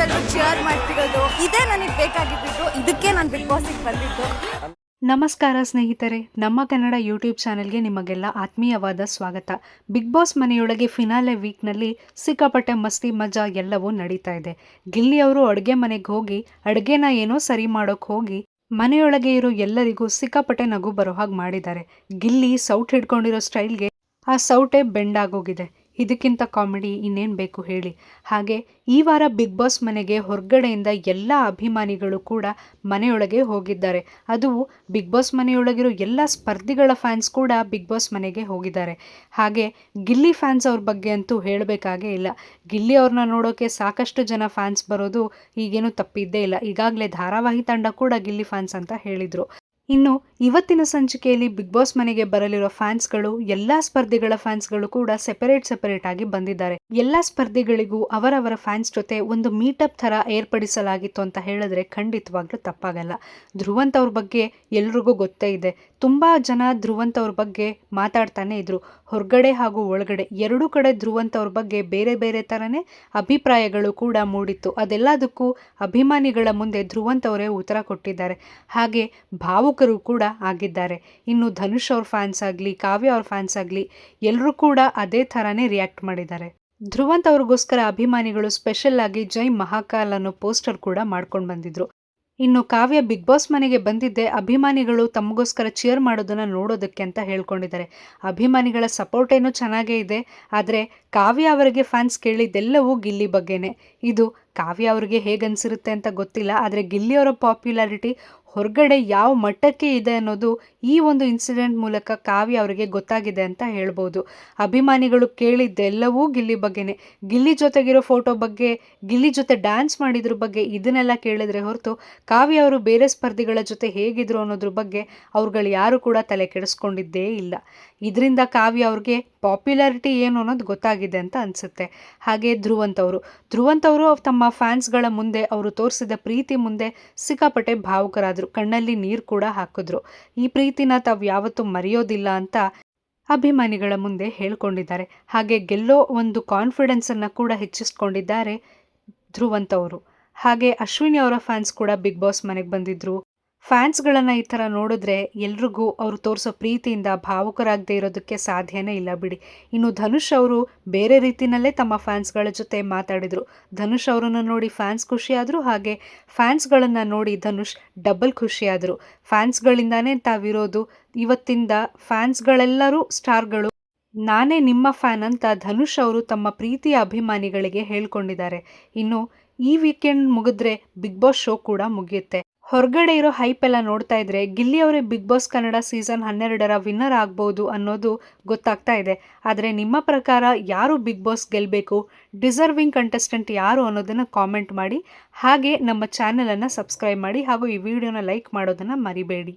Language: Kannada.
ಎಲ್ಲರೂ ಚೇರ್ ಮಾಡ್ತಿರೋದು ಇದೇ ನನಗೆ ಬೇಕಾಗಿದ್ದು. ಇದಕ್ಕೆ ನಾನು ಬಿಗ್ ಬಾಸ್ಗೆ ಬಂದಿದ್ದು. ನಮಸ್ಕಾರ ಸ್ನೇಹಿತರೆ, ನಮ್ಮ ಕನ್ನಡ ಯೂಟ್ಯೂಬ್ ಚಾನೆಲ್ಗೆ ನಿಮಗೆಲ್ಲ ಆತ್ಮೀಯವಾದ ಸ್ವಾಗತ. ಬಿಗ್ ಬಾಸ್ ಮನೆಯೊಳಗೆ ಫಿನಾಲೆ ವೀಕ್ನಲ್ಲಿ ಸಿಕ್ಕಾಪಟ್ಟೆ ಮಸ್ತಿ ಮಜಾ ಎಲ್ಲವೂ ನಡೀತಾ ಇದೆ. ಗಿಲ್ಲಿ ಅವರು ಅಡುಗೆ ಮನೆಗೆ ಹೋಗಿ ಅಡುಗೆನ ಏನೋ ಸರಿ ಮಾಡೋಕೆ ಹೋಗಿ ಮನೆಯೊಳಗೆ ಇರೋ ಎಲ್ಲರಿಗೂ ಸಿಕ್ಕಾಪಟ್ಟೆ ನಗು ಬರೋ ಹಾಗೆ ಮಾಡಿದ್ದಾರೆ. ಗಿಲ್ಲಿ ಸೌಟ್ ಹಿಡ್ಕೊಂಡಿರೋ ಸ್ಟೈಲ್ಗೆ ಆ ಸೌಟೇ ಬೆಂಡಾಗೋಗಿದೆ. ಇದಕ್ಕಿಂತ ಕಾಮಿಡಿ ಇನ್ನೇನು ಬೇಕು ಹೇಳಿ. ಹಾಗೆ ಈ ವಾರ ಬಿಗ್ ಬಾಸ್ ಮನೆಗೆ ಹೊರಗಡೆಯಿಂದ ಎಲ್ಲ ಅಭಿಮಾನಿಗಳು ಕೂಡ ಮನೆಯೊಳಗೆ ಹೋಗಿದ್ದಾರೆ. ಅದು ಬಿಗ್ ಬಾಸ್ ಮನೆಯೊಳಗಿರೋ ಎಲ್ಲ ಸ್ಪರ್ಧಿಗಳ ಫ್ಯಾನ್ಸ್ ಕೂಡ ಬಿಗ್ ಬಾಸ್ ಮನೆಗೆ ಹೋಗಿದ್ದಾರೆ. ಹಾಗೆ ಗಿಲ್ಲಿ ಫ್ಯಾನ್ಸ್ ಅವ್ರ ಬಗ್ಗೆ ಅಂತೂ ಹೇಳಬೇಕಾಗೇ ಇಲ್ಲ. ಗಿಲ್ಲಿ ಅವ್ರನ್ನ ನೋಡೋಕೆ ಸಾಕಷ್ಟು ಜನ ಫ್ಯಾನ್ಸ್ ಬರೋದು ಈಗೇನು ತಪ್ಪಿದ್ದೇ ಇಲ್ಲ. ಈಗಾಗಲೇ ಧಾರಾವಾಹಿ ತಂಡ ಕೂಡ ಗಿಲ್ಲಿ ಫ್ಯಾನ್ಸ್ ಅಂತ ಹೇಳಿದರು. ಇನ್ನು ಇವತ್ತಿನ ಸಂಚಿಕೆಯಲ್ಲಿ ಬಿಗ್ ಬಾಸ್ ಮನೆಗೆ ಬರಲಿರೋ ಫ್ಯಾನ್ಸ್ಗಳು ಎಲ್ಲ ಸ್ಪರ್ಧಿಗಳ ಫ್ಯಾನ್ಸ್ಗಳು ಕೂಡ ಸೆಪರೇಟ್ ಆಗಿ ಬಂದಿದ್ದಾರೆ. ಎಲ್ಲ ಸ್ಪರ್ಧಿಗಳಿಗೂ ಅವರವರ ಫ್ಯಾನ್ಸ್ ಜೊತೆ ಒಂದು ಮೀಟಪ್ ಥರ ಏರ್ಪಡಿಸಲಾಗಿತ್ತು ಅಂತ ಹೇಳಿದ್ರೆ ಖಂಡಿತವಾಗ್ಲೂ ತಪ್ಪಾಗಲ್ಲ. ಧ್ರುವಂತ್ ಅವ್ರ ಬಗ್ಗೆ ಎಲ್ರಿಗೂ ಗೊತ್ತೇ ಇದೆ. ತುಂಬಾ ಜನ ಧ್ರುವಂತ್ ಅವ್ರ ಬಗ್ಗೆ ಮಾತಾಡ್ತಾನೆ ಇದ್ರು. ಹೊರಗಡೆ ಹಾಗೂ ಒಳಗಡೆ ಎರಡೂ ಕಡೆ ಧ್ರುವಂತ್ ಅವ್ರ ಬಗ್ಗೆ ಬೇರೆ ಬೇರೆ ಥರನೇ ಅಭಿಪ್ರಾಯಗಳು ಕೂಡ ಮೂಡಿತ್ತು. ಅದೆಲ್ಲದಕ್ಕೂ ಅಭಿಮಾನಿಗಳ ಮುಂದೆ ಧ್ರುವಂತ್ ಅವರೇ ಉತ್ತರ ಕೊಟ್ಟಿದ್ದಾರೆ. ಹಾಗೆ ಭಾವುಕರು ಕೂಡ ಆಗಿದ್ದಾರೆ. ಇನ್ನು ಧನುಷ್ ಅವ್ರ ಫ್ಯಾನ್ಸ್ ಆಗಲಿ, ಕಾವ್ಯ ಅವ್ರ ಫ್ಯಾನ್ಸ್ ಆಗಲಿ ಎಲ್ಲರೂ ಕೂಡ ಅದೇ ಥರನೇ ರಿಯಾಕ್ಟ್ ಮಾಡಿದ್ದಾರೆ. ಧ್ರುವಂತ್ ಅವ್ರಿಗೋಸ್ಕರ ಅಭಿಮಾನಿಗಳು ಸ್ಪೆಷಲ್ ಆಗಿ ಜೈ ಮಹಾಕಾಲ್ ಅನ್ನೋ ಪೋಸ್ಟರ್ ಕೂಡ ಮಾಡ್ಕೊಂಡು ಬಂದಿದ್ರು. ಇನ್ನು ಕಾವ್ಯ ಬಿಗ್ ಬಾಸ್ ಮನೆಗೆ ಬಂದಿದ್ದೆ ಅಭಿಮಾನಿಗಳು ತಮಗೋಸ್ಕರ ಚೇರ್ ಮಾಡೋದನ್ನ ನೋಡೋದಕ್ಕೆ ಅಂತ ಹೇಳ್ಕೊಂಡಿದ್ದಾರೆ. ಅಭಿಮಾನಿಗಳ ಸಪೋರ್ಟ್ ಏನೋ ಚೆನ್ನಾಗೇ ಇದೆ. ಆದರೆ ಕಾವ್ಯ ಅವರಿಗೆ ಫ್ಯಾನ್ಸ್ ಕೇಳಿದ್ದೆಲ್ಲವೂ ಗಿಲ್ಲಿ ಬಗ್ಗೆನೇ. ಇದು ಕಾವ್ಯ ಅವ್ರಿಗೆ ಹೇಗನ್ಸಿರುತ್ತೆ ಅಂತ ಗೊತ್ತಿಲ್ಲ. ಆದರೆ ಗಿಲ್ಲಿಯವರ ಪಾಪ್ಯುಲಾರಿಟಿ ಹೊರಗಡೆ ಯಾವ ಮಟ್ಟಕ್ಕೆ ಇದೆ ಅನ್ನೋದು ಈ ಒಂದು ಇನ್ಸಿಡೆಂಟ್ ಮೂಲಕ ಕಾವ್ಯ ಅವರಿಗೆ ಗೊತ್ತಾಗಿದೆ ಅಂತ ಹೇಳ್ಬೋದು. ಅಭಿಮಾನಿಗಳು ಕೇಳಿದ್ದೆಲ್ಲವೂ ಗಿಲ್ಲಿ ಬಗ್ಗೆನೇ. ಗಿಲ್ಲಿ ಜೊತೆಗಿರೋ ಫೋಟೋ ಬಗ್ಗೆ, ಗಿಲ್ಲಿ ಜೊತೆ ಡ್ಯಾನ್ಸ್ ಮಾಡಿದ್ರ ಬಗ್ಗೆ ಇದನ್ನೆಲ್ಲ ಕೇಳಿದ್ರೆ ಹೊರತು ಕಾವ್ಯ ಅವರು ಬೇರೆ ಸ್ಪರ್ಧಿಗಳ ಜೊತೆ ಹೇಗಿದ್ರು ಅನ್ನೋದ್ರ ಬಗ್ಗೆ ಅವ್ರುಗಳು ಯಾರು ಕೂಡ ತಲೆ ಕೆಡಿಸ್ಕೊಂಡಿದ್ದೇ ಇಲ್ಲ. ಇದರಿಂದ ಕಾವ್ಯ ಅವ್ರಿಗೆ ಪಾಪ್ಯುಲಾರಿಟಿ ಏನು ಅನ್ನೋದು ಗೊತ್ತಾಗಿದೆ ಅಂತ ಅನಿಸುತ್ತೆ. ಹಾಗೆ ಧ್ರುವಂತ್ ಅವರು ತಮ್ಮ ಫ್ಯಾನ್ಸ್ಗಳ ಮುಂದೆ ಅವರು ತೋರಿಸಿದ ಪ್ರೀತಿ ಮುಂದೆ ಸಿಕ್ಕಾಪಟ್ಟೆ ಭಾವುಕರಾದರು. ಕಣ್ಣಲ್ಲಿ ನೀರು ಕೂಡ ಹಾಕಿದ್ರು. ಈ ಪ್ರೀತಿನ ತಾವು ಯಾವತ್ತೂ ಮರೆಯೋದಿಲ್ಲ ಅಂತ ಅಭಿಮಾನಿಗಳ ಮುಂದೆ ಹೇಳ್ಕೊಂಡಿದ್ದಾರೆ. ಹಾಗೆ ಗೆಲ್ಲೋ ಒಂದು ಕಾನ್ಫಿಡೆನ್ಸನ್ನು ಕೂಡ ಹೆಚ್ಚಿಸ್ಕೊಂಡಿದ್ದಾರೆ ಧ್ರುವಂತ್ ಅವರು. ಹಾಗೆ ಅಶ್ವಿನಿ ಅವರ ಫ್ಯಾನ್ಸ್ ಕೂಡ ಬಿಗ್ ಬಾಸ್ ಮನೆಗೆ ಬಂದಿದ್ರು. ಫ್ಯಾನ್ಸ್ಗಳನ್ನು ಈ ಥರ ನೋಡಿದ್ರೆ ಎಲ್ರಿಗೂ ಅವರು ತೋರಿಸೋ ಪ್ರೀತಿಯಿಂದ ಭಾವುಕರಾಗದೇ ಇರೋದಕ್ಕೆ ಸಾಧ್ಯನೇ ಇಲ್ಲ ಬಿಡಿ. ಇನ್ನು ಧನುಷ್ ಅವರು ಬೇರೆ ರೀತಿಯಲ್ಲೇ ತಮ್ಮ ಫ್ಯಾನ್ಸ್ಗಳ ಜೊತೆ ಮಾತಾಡಿದರು. ಧನುಷ್ ಅವರನ್ನು ನೋಡಿ ಫ್ಯಾನ್ಸ್ ಖುಷಿಯಾದರು. ಹಾಗೆ ಫ್ಯಾನ್ಸ್ಗಳನ್ನು ನೋಡಿ ಧನುಷ್ ಡಬಲ್ ಖುಷಿಯಾದರು. ಫ್ಯಾನ್ಸ್ಗಳಿಂದಾನೇ ತಾವಿರೋದು, ಇವತ್ತಿಂದ ಫ್ಯಾನ್ಸ್ಗಳೆಲ್ಲರೂ ಸ್ಟಾರ್ಗಳು, ನಾನೇ ನಿಮ್ಮ ಫ್ಯಾನ್ ಅಂತ ಧನುಷ್ ಅವರು ತಮ್ಮ ಪ್ರೀತಿಯ ಅಭಿಮಾನಿಗಳಿಗೆ ಹೇಳ್ಕೊಂಡಿದ್ದಾರೆ. ಇನ್ನು ಈ ವೀಕೆಂಡ್ ಮುಗಿದ್ರೆ ಬಿಗ್ ಬಾಸ್ ಶೋ ಕೂಡ ಮುಗಿಯುತ್ತೆ. ಹೊರಗಡೆ ಇರೋ ಹೈಪ್ ಎಲ್ಲ ನೋಡ್ತಾ ಇದ್ರೆ ಗಿಲ್ಲಿ ಅವರೇ ಬಿಗ್ ಬಾಸ್ ಕನ್ನಡ ಸೀಸನ್ 12ರ ವಿನ್ನರ್ ಆಗ್ಬೋದು ಅನ್ನೋದು ಗೊತ್ತಾಗ್ತಾ ಇದೆ. ಆದರೆ ನಿಮ್ಮ ಪ್ರಕಾರ ಯಾರು ಬಿಗ್ ಬಾಸ್ ಗೆಲ್ಲಬೇಕು, ಡಿಸರ್ವಿಂಗ್ ಕಂಟೆಸ್ಟೆಂಟ್ ಯಾರು ಅನ್ನೋದನ್ನು ಕಾಮೆಂಟ್ ಮಾಡಿ. ಹಾಗೆ ನಮ್ಮ ಚಾನಲನ್ನು ಸಬ್ಸ್ಕ್ರೈಬ್ ಮಾಡಿ ಹಾಗೂ ಈ ವಿಡಿಯೋನ ಲೈಕ್ ಮಾಡೋದನ್ನು ಮರಿಬೇಡಿ.